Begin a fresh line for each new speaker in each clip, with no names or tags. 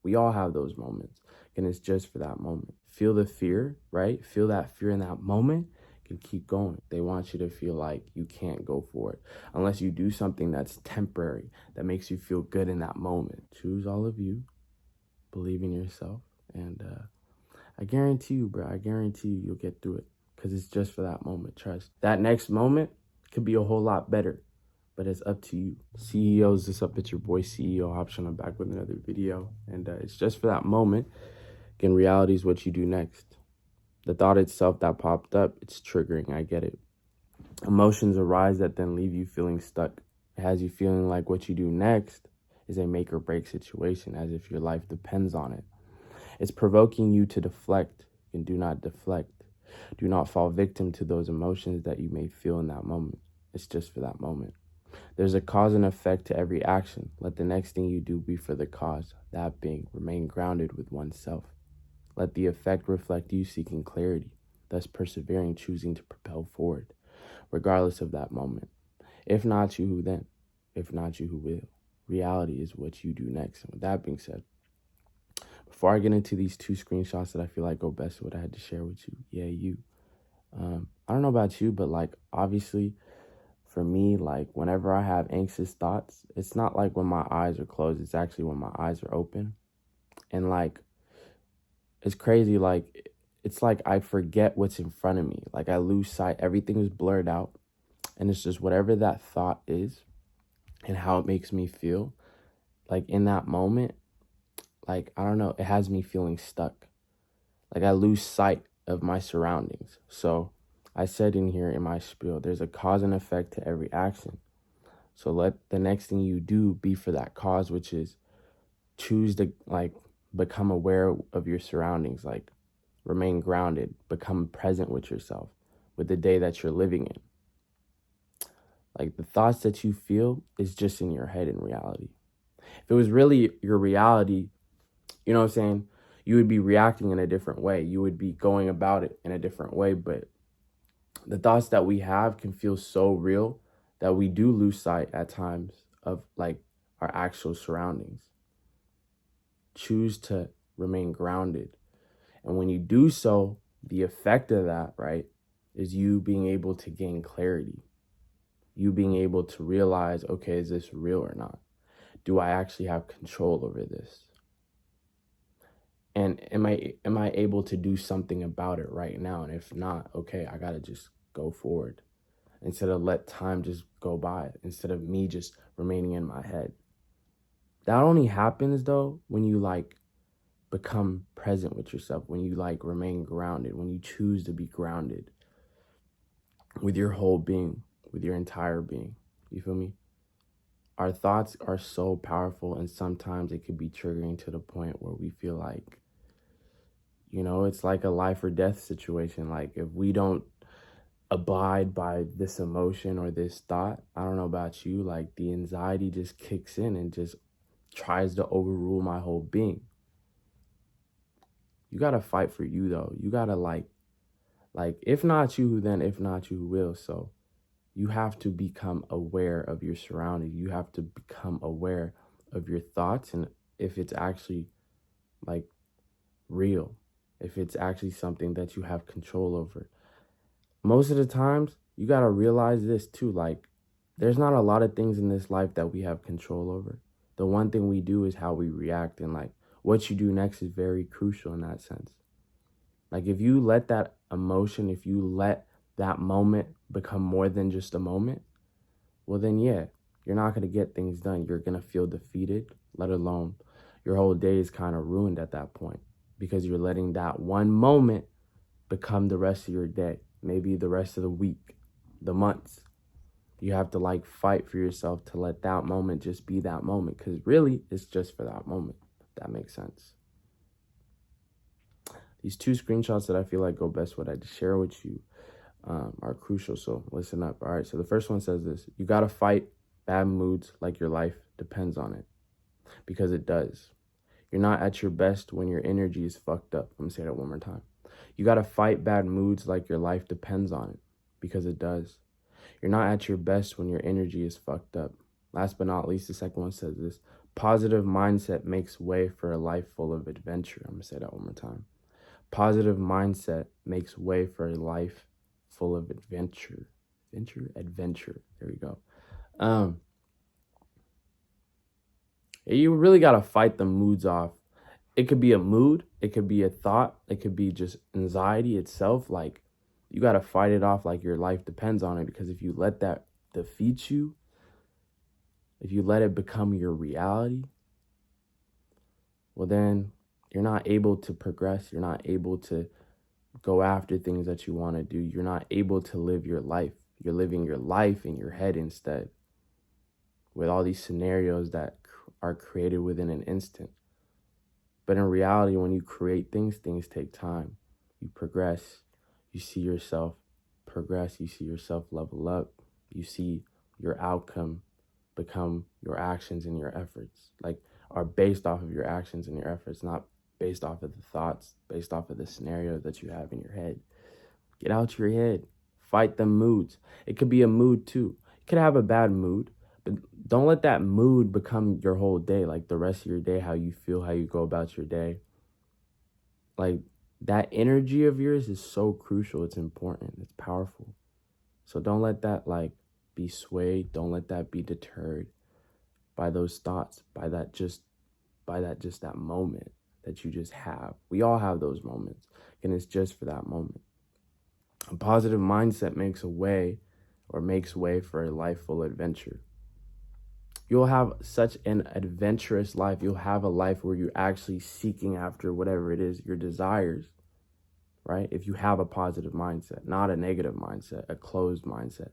We all have those moments, and it's just for that moment. Feel the fear, right? Feel that fear in that moment and keep going. They want you to feel like you can't go for it unless you do something that's temporary, that makes you feel good in that moment. Choose all of you, believe in yourself, and I guarantee you, bro, I guarantee you you'll get through it because it's just for that moment. Trust. That next moment could be a whole lot better, but it's up to you. CEOs, this up, it's your boy CEO Option. I'm back with another video, and it's just for that moment. Again, reality is what you do next. The thought itself that popped up, it's triggering, I get it. Emotions arise that then leave you feeling stuck. It has you feeling like what you do next is a make or break situation, as if your life depends on it. It's provoking you to deflect, and do not deflect. Do not fall victim to those emotions that you may feel in that moment. It's just for that moment. There's a cause and effect to every action. Let the next thing you do be for the cause, that being remain grounded with oneself. Let the effect reflect you seeking clarity, thus persevering, choosing to propel forward, regardless of that moment. If not you, who then? If not you, who will? Reality is what you do next. And with that being said, before I get into these two screenshots that I feel like go best with what I had to share with you, you. I don't know about you, but like obviously for me, like whenever I have anxious thoughts, it's not like when my eyes are closed, it's actually when my eyes are open. And like, it's crazy, like it's like I forget what's in front of me. Like I lose sight, everything is blurred out. And it's just whatever that thought is and how it makes me feel, like in that moment, like, I don't know, it has me feeling stuck. Like I lose sight of my surroundings. So I said in here in my spiel, there's a cause and effect to every action. So let the next thing you do be for that cause, which is choose to like become aware of your surroundings, like remain grounded, become present with yourself, with the day that you're living in. Like the thoughts that you feel is just in your head in reality. If it was really your reality, you know what I'm saying? You would be reacting in a different way. You would be going about it in a different way. But the thoughts that we have can feel so real that we do lose sight at times of like our actual surroundings. Choose to remain grounded. And when you do so, the effect of that, right, is you being able to gain clarity. You being able to realize, okay, is this real or not? Do I actually have control over this? And am I able to do something about it right now? And if not, okay, I gotta just go forward instead of let time just go by, instead of me just remaining in my head. That only happens though when you like become present with yourself, when you like remain grounded, when you choose to be grounded with your whole being, with your entire being. You feel me? Our thoughts are so powerful, and sometimes it could be triggering to the point where we feel like, you know, it's like a life or death situation. Like if we don't abide by this emotion or this thought, I don't know about you, like the anxiety just kicks in and just tries to overrule my whole being. You gotta fight for you though. You gotta like if not you, who then? If not you, who will? So you have to become aware of your surroundings. You have to become aware of your thoughts and if it's actually like real, if it's actually something that you have control over. Most of the times, you got to realize this too. Like, there's not a lot of things in this life that we have control over. The one thing we do is how we react, and like what you do next is very crucial in that sense. Like if you let that emotion, if you let that moment become more than just a moment, well then yeah, you're not going to get things done. You're going to feel defeated, let alone your whole day is kind of ruined at that point because you're letting that one moment become the rest of your day, maybe the rest of the week, the months. You have to like fight for yourself to let that moment just be that moment, because really it's just for that moment, if that makes sense. These two screenshots that I feel like go best what I just share with you are crucial, so listen up. All right, so the first one says this: you got to fight bad moods like your life depends on it, because it does. You're not at your best when your energy is fucked up. Let me say that one more time. You got to fight bad moods like your life depends on it, because it does. You're not at your best when your energy is fucked up. Last but not least, the second one says this: Positive mindset makes way for a life full of adventure. I'm going to say that one more time. Positive mindset makes way for a life full of adventure. Adventure. There we go. You really got to fight the moods off. It could be a mood. It could be a thought. It could be just anxiety itself. Like, you got to fight it off like your life depends on it. Because if you let that defeat you, if you let it become your reality, well, then you're not able to progress. You're not able to go after things that you want to do. You're not able to live your life. You're living your life in your head instead, with all these scenarios that are created within an instant. But in reality, when you create things, things take time. You progress. You see yourself progress. You see yourself level up. You see your outcome become your actions and your efforts. Like, are based off of your actions and your efforts, not based off of the thoughts, based off of the scenarios that you have in your head. Get out your head. Fight the moods. It could be a mood too. You could have a bad mood, but don't let that mood become your whole day, like the rest of your day, how you feel, how you go about your day. Like, that energy of yours is so crucial. It's important. It's powerful. So don't let that be swayed. Don't let that be deterred by those thoughts, by that moment that you just have. We all have those moments, and it's just for that moment. A positive mindset makes way for a life full of adventure. You'll have such an adventurous life. You'll have a life where you're actually seeking after whatever it is, your desires, right? If you have a positive mindset, not a negative mindset, a closed mindset,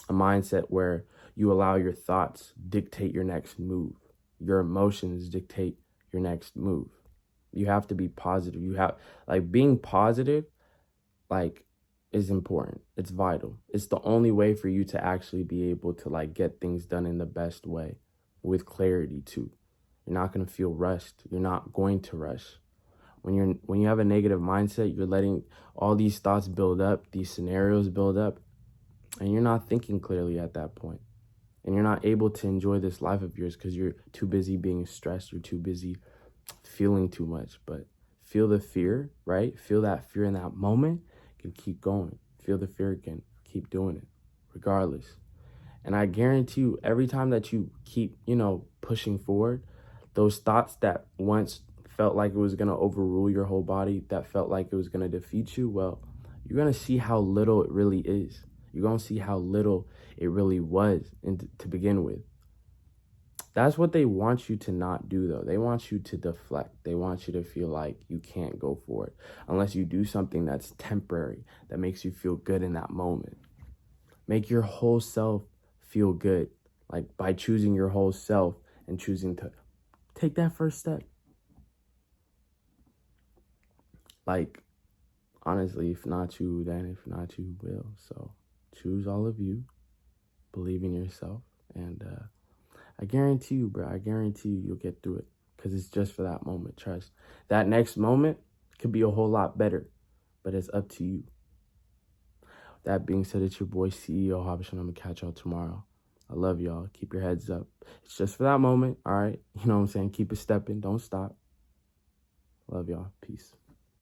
a mindset where you allow your thoughts dictate your next move. Your emotions dictate your next move. You have to be positive. You have, being positive, is important. It's vital. It's the only way for you to actually be able to get things done in the best way, with clarity too. You're not going to feel rushed. You're not going to rush. When you have a negative mindset, you're letting all these thoughts build up, these scenarios build up, and you're not thinking clearly at that point. And you're not able to enjoy this life of yours because you're too busy being stressed. You're too busy feeling too much. But feel the fear, right? Feel that fear in that moment and keep going. Feel the fear again. Keep doing it regardless. And I guarantee you, every time that you keep, pushing forward, those thoughts that once felt like it was going to overrule your whole body, that felt like it was going to defeat you, well, you're going to see how little it really is. You're going to see how little it really was to begin with. That's what they want you to not do, though. They want you to deflect. They want you to feel like you can't go for it unless you do something that's temporary, that makes you feel good in that moment. Make your whole self feel good, by choosing your whole self and choosing to take that first step. Honestly, if not you, then if not you will. So choose all of you, believe in yourself, and I guarantee you, bro, you'll get through it, because it's just for that moment. Trust. That next moment could be a whole lot better, but it's up to you. That being said, it's your boy CEO Habishan. I'm going to catch y'all tomorrow. I love y'all. Keep your heads up. It's just for that moment, all right? You know what I'm saying? Keep it stepping. Don't stop. Love y'all. Peace.